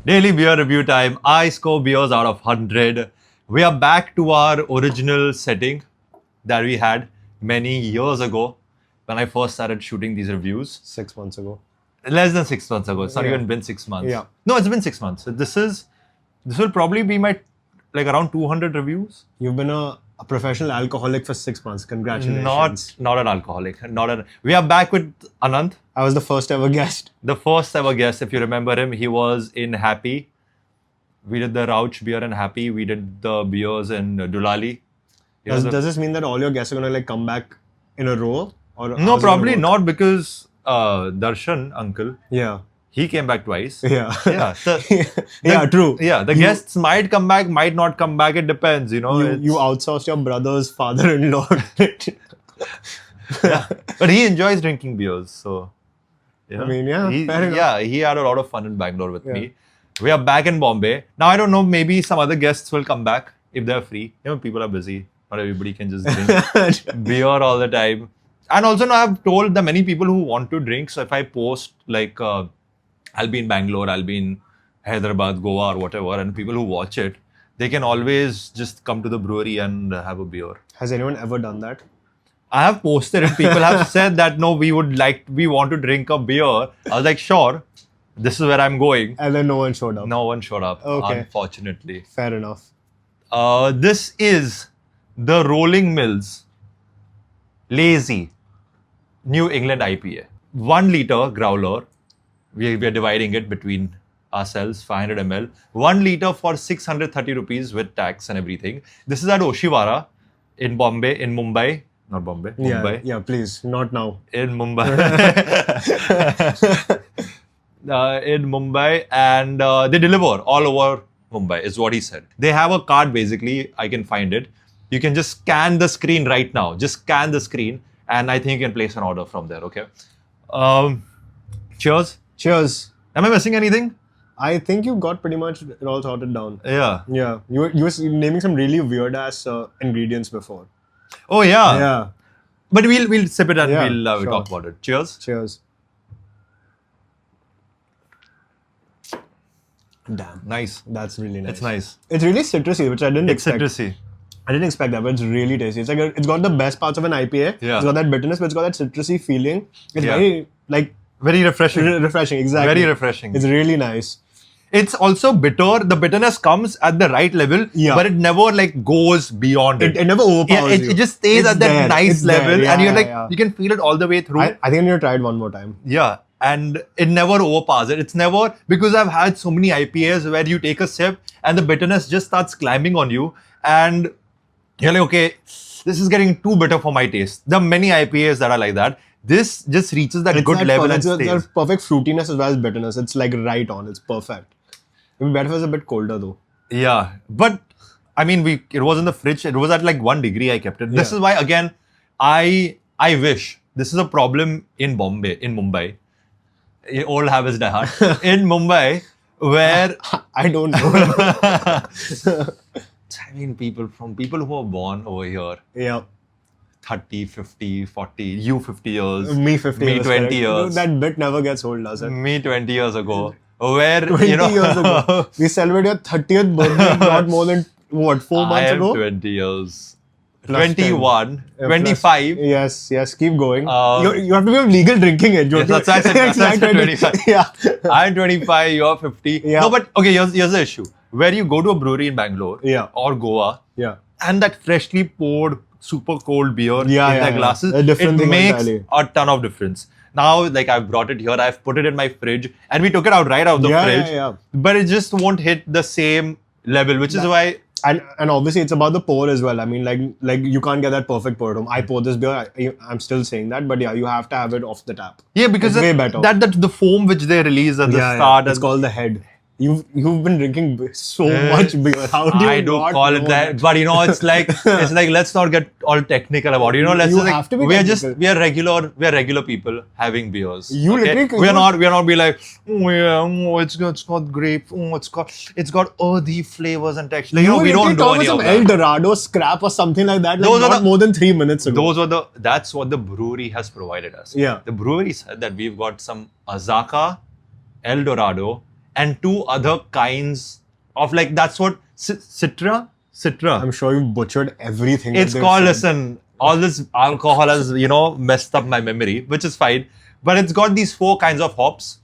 Daily beer review time. I score beers out of 100. We are back to our original setting that we had many years ago when I first started shooting these reviews. 6 months ago. Less than 6 months ago. It's not Yeah. even been 6 months. Yeah. No, it's been 6 months. So this will probably be my like around 200 reviews. You've been a professional alcoholic for 6 months. Congratulations. Not an alcoholic. We are back with Anand. I was the first ever guest. The first ever guest, if you remember him, he was in Happy. We did the Rauch beer in Happy. We did the beers in Dulali. Does this mean that all your guests are going to like come back in a row? Or No, how's it gonna probably work? not, because Darshan, uncle, Yeah. he came back twice. Yeah. Yeah. So Yeah, true. yeah, the guests might come back, might not come back. It depends, you know. You outsourced your brother's father-in-law. Yeah. But he enjoys drinking beers, so. You know, I mean, yeah, fair enough. Yeah, he had a lot of fun in Bangalore with me. We are back in Bombay. Now, I don't know, maybe some other guests will come back if they're free. You know, people are busy. Not everybody can just drink beer all the time. And also, now I've told the many people who want to drink. So if I post like, I'll be in Bangalore, I'll be in Hyderabad, Goa or whatever, and people who watch it, they can always just come to the brewery and have a beer. Has anyone ever done that? I have posted it. People have said that, no, we want to drink a beer. I was like, sure, this is where I'm going. And then no one showed up. No one showed up, Okay. unfortunately. Fair enough. This is the Rolling Mills Lazy New England IPA. 1 liter growler. We are dividing it between ourselves, 500 ml. 1 liter for 630 rupees with tax and everything. This is at Oshiwara in Mumbai. Not Bombay, Mumbai. Yeah, please. Not now. In Mumbai. In Mumbai, and they deliver all over Mumbai, is what he said. They have a card, basically. I can find it. You can just scan the screen right now. Just scan the screen, and I think you can place an order from there, okay? Cheers. Cheers. Am I missing anything? I think you got pretty much it all sorted down. Yeah. Yeah. You were naming some really weird-ass ingredients before. Oh, yeah. Yeah. But we'll sip it and Yeah, we'll sure. talk about it. Cheers. Cheers. Damn. Nice. That's really nice. It's nice. It's really citrusy, which I didn't It's expect. citrusy. I didn't expect that, but it's really tasty. It's like it's got the best parts of an IPA. Yeah. It's got that bitterness, but it's got that citrusy feeling. It's Yeah. very Very refreshing. refreshing. Exactly. Very refreshing. It's really nice. It's also bitter. The bitterness comes at the right level, Yeah. but it never like goes beyond it. It never overpowers you. It just stays It's at that there. nice It's there. level, Yeah, and you're yeah, like, yeah. you can feel it all the way through. I think I need to try it one more time. Yeah, and it never overpowers it. It's never, because I've had so many IPAs where you take a sip and the bitterness just starts climbing on you, and you're like, okay, this is getting too bitter for my taste. There are many IPAs that are like that. This just reaches that good level and it's stays. a perfect fruitiness as well as bitterness. It's like right on. It's perfect. It would be better if it was a bit colder though. Yeah, but I mean, it was in the fridge. It was at like 1 degree. I kept it. This Yeah. is why, again, I wish this is a problem in Mumbai. Old habits die hard. In Mumbai, where I don't know. I mean, people who are born over here, Yeah. 30, 50, 40, you 50 years, Me 50 me years. 20 correct. years, That bit never gets old, does it? me 20 years ago, where 20 you know, years ago. We celebrated your 30th birthday not more than, what, 4 I months am ago? 20 years, Plus 21, 10. 25. Yes, keep going. Um, you have to be of legal drinking age. Yes, that's why I said Exactly. 25. Yeah. I'm 25, you're 50. Yeah. No, but okay, here's the issue. Where you go to a brewery in Bangalore Yeah. or Goa, Yeah. and that freshly poured, super cold beer Yeah, in yeah, their yeah. glasses, A different it thing makes entirely. a ton of difference. Now, like I've brought it here, I've put it in my fridge, and we took it out right out of the Yeah, fridge. yeah. But it just won't hit the same level, which is why. And obviously it's about the pour as well. I mean, like you can't get that perfect pour at home. I pour this beer. I'm still saying that, but yeah, you have to have it off the tap. Yeah, because It's way better. that the foam which they release at the start. It's called the head. You've been drinking so much beer. How do you I don't not call it know that, but you know, it's like let's not get all technical about it. You know, let's You just have to be we are technical. regular people having beers. You literally- we are not be like, oh yeah, oh, it's got grape, oh it's got earthy flavors and texture. Like, you know, we don't do talking any about of some El that. Dorado scrap or something like that. Like Those are not the- more than 3 minutes ago. That's what the brewery has provided us. Yeah. The brewery said that we've got some Azacca, El Dorado, and 2 other kinds of like, that's what, Citra? Citra. I'm sure you butchered everything. It's called, listen, all this alcohol has, messed up my memory, which is fine. But it's got these 4 kinds of hops.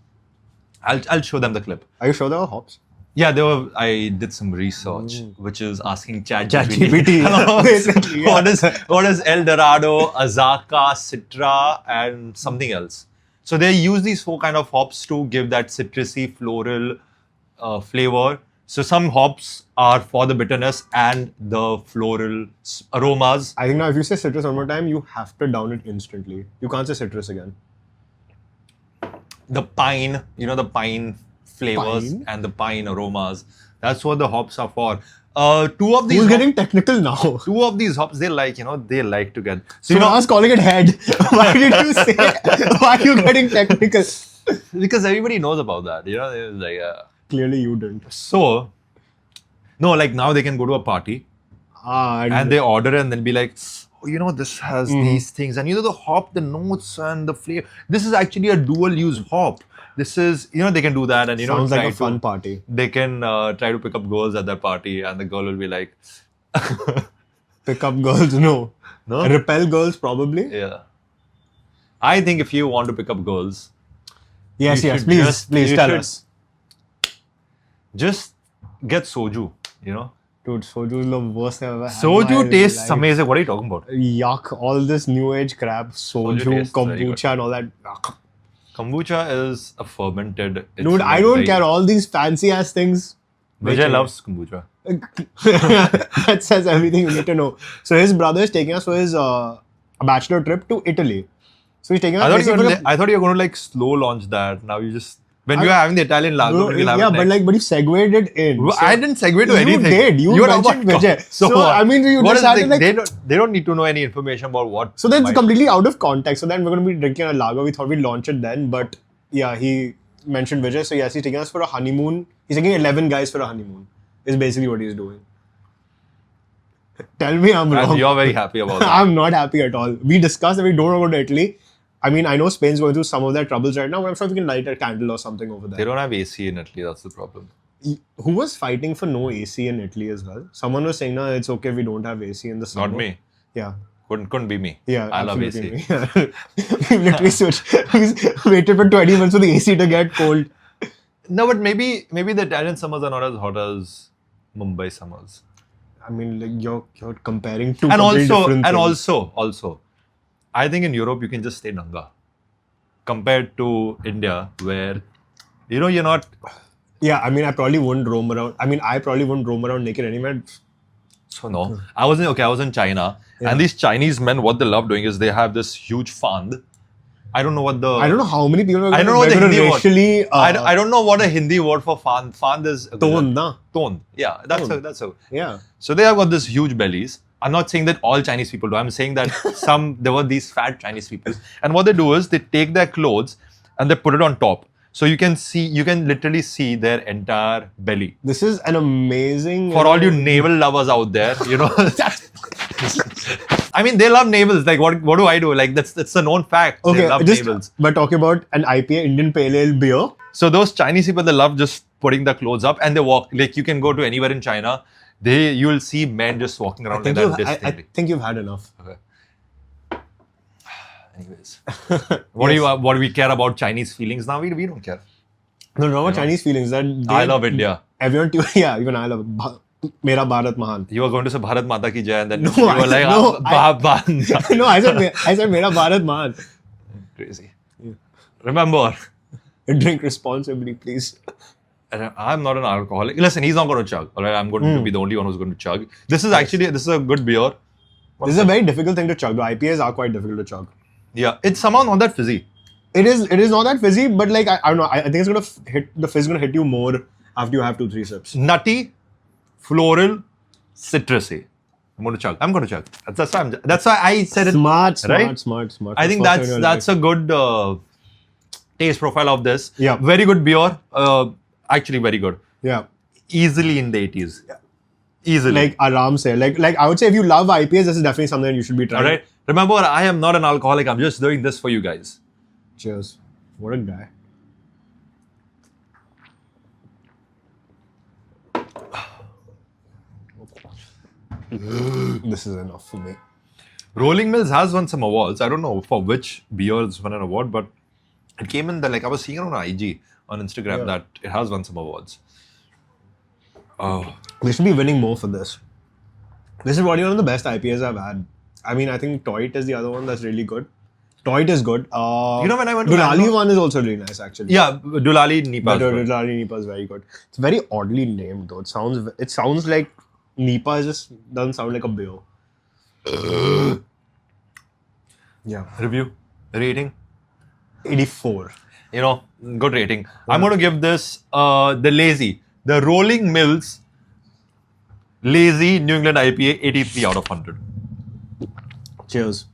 I'll show them the clip. Are you sure there were hops? Yeah, I did some research, which is asking ChatGPT. Basically, yeah. What is El Dorado, Azacca, Citra, and something else. So they use these 4 kind of hops to give that citrusy, floral flavor. So some hops are for the bitterness and the floral aromas. I think now if you say citrus one more time, you have to down it instantly. You can't say citrus again. The pine, the pine flavors and the pine aromas. That's what the hops are for. 2 of these. Who's getting technical now? 2 of these hops, they like to get. So I was calling it head. Why did you say? Why are you getting technical? Because everybody knows about that. It's like. Clearly, you didn't. So, no, like now they can go to a party and they order and they'll be like, oh, this has these things. And the hop, the notes and the flavor. This is actually a dual use hop. This is, they can do that and, sounds like a fun party. They can try to pick up girls at that party and the girl will be like. Pick up girls? No. Repel girls, probably? Yeah. I think if you want to pick up girls. Yes, please tell us. Just get soju, Dude, soju is the worst thing I've ever had. Soju tastes amazing. What are you talking about? Yuck. All this new age crap. Soju kombucha and all that. Yuck. Kombucha is a fermented. Dude, I don't care. All these fancy ass things. Vijay loves kombucha. That says everything you need to know. So his brother is taking us for his a bachelor trip to Italy. So he's taking us. I thought you were going to like slow launch that. Now you just. When you are having the Italian lager, we'll have it next. but you segued it in. So I didn't segue to anything. You did. You mentioned Vijay. So I mean, you just had to like... They don't need to know any information about what... So that's completely out of context. So then we're going to be drinking a lager. We thought we'd launch it then. But yeah, he mentioned Vijay. So yes, he's taking us for a honeymoon. He's taking 11 guys for a honeymoon. Is basically what he's doing. Tell me I'm wrong. And you're very happy about that. I'm not happy at all. We discussed that we don't want to go to Italy. I mean, I know Spain's going through some of their troubles right now, but I'm sure we can light a candle or something over there. They don't have AC in Italy, that's the problem. Who was fighting for no AC in Italy as well? Someone was saying, no, it's okay if we don't have AC in the summer. Not me. Yeah. Couldn't be me. Yeah, I love AC. We literally switched. We waited for 20 minutes for the AC to get cold. No, but maybe the Italian summers are not as hot as Mumbai summers. I mean, like you're comparing two completely different things. And also, I think in Europe you can just stay nanga. Compared to India, where you're not. Yeah, I mean, I probably wouldn't roam around naked anywhere. So no, I was in China, and these Chinese men, what they love doing is they have this huge fand. I don't know how many people are I don't know what the Hindi racially, word. I don't know what a Hindi word for fand. Fand is tone, na? Tone. Yeah, that's a. Yeah. So they have got this huge bellies. I'm not saying that all Chinese people do. I'm saying that there were these fat Chinese people. And what they do is they take their clothes and they put it on top. So you can literally see their entire belly. This is an amazing... For all you navel lovers out there, I mean, they love navels. Like, what do I do? Like, that's a known fact. Okay, they love navels. But talking about an IPA, Indian Pale Ale beer. So those Chinese people, they love just putting the clothes up and they walk. Like, you can go to anywhere in China. You will see men just walking around like that. I think you've had enough. Okay. Anyways, what do we care about Chinese feelings now? We don't care. No, not about Chinese feelings. I love India. Everyone, even I love Mera Bharat Mahan. You were going to say Bharat Mata ki Jai, and then no, you were like, no, I said Mera Bharat Mahan. Crazy. Yeah. Remember, drink responsibly, please. I'm not an alcoholic. Listen, he's not going to chug. All right, I'm going to be the only one who's going to chug. This is a good beer. This is a very difficult thing to chug. The IPAs are quite difficult to chug. Yeah, it's somehow not that fizzy. It is not that fizzy, but like I don't know. I think it's gonna hit the fizz. Gonna hit you more after you have 2-3 sips. Nutty, floral, citrusy. I'm going to chug. That's why I said it. Smart. I think that's a good taste profile of this. Yeah. Very good beer. Actually, very good. Yeah. Easily in the 80s. Yeah. Easily. Like Aram say. Like I would say if you love IPAs, this is definitely something you should be trying. All right. Remember, I am not an alcoholic. I'm just doing this for you guys. Cheers. What a guy. This is enough for me. Rolling Mills has won some awards. I don't know for which beer it's won an award, but it came in I was seeing it on IG on Instagram that it has won some awards. Oh, We should be winning more for this. This is probably one of the best IPAs I've had. I mean, I think Toit is the other one that's really good. Toit is good. when I went to Dulali Bangalore- one is also really nice, actually. yeah, Dulali NEIPA. But Dulali NEIPA is very good. It's very oddly named though. It sounds like NEIPA just doesn't sound like a beer. Yeah. Review, rating. 84. Good rating. I'm going to give this the Rolling Mills Lazy New England IPA 83 out of 100. Cheers.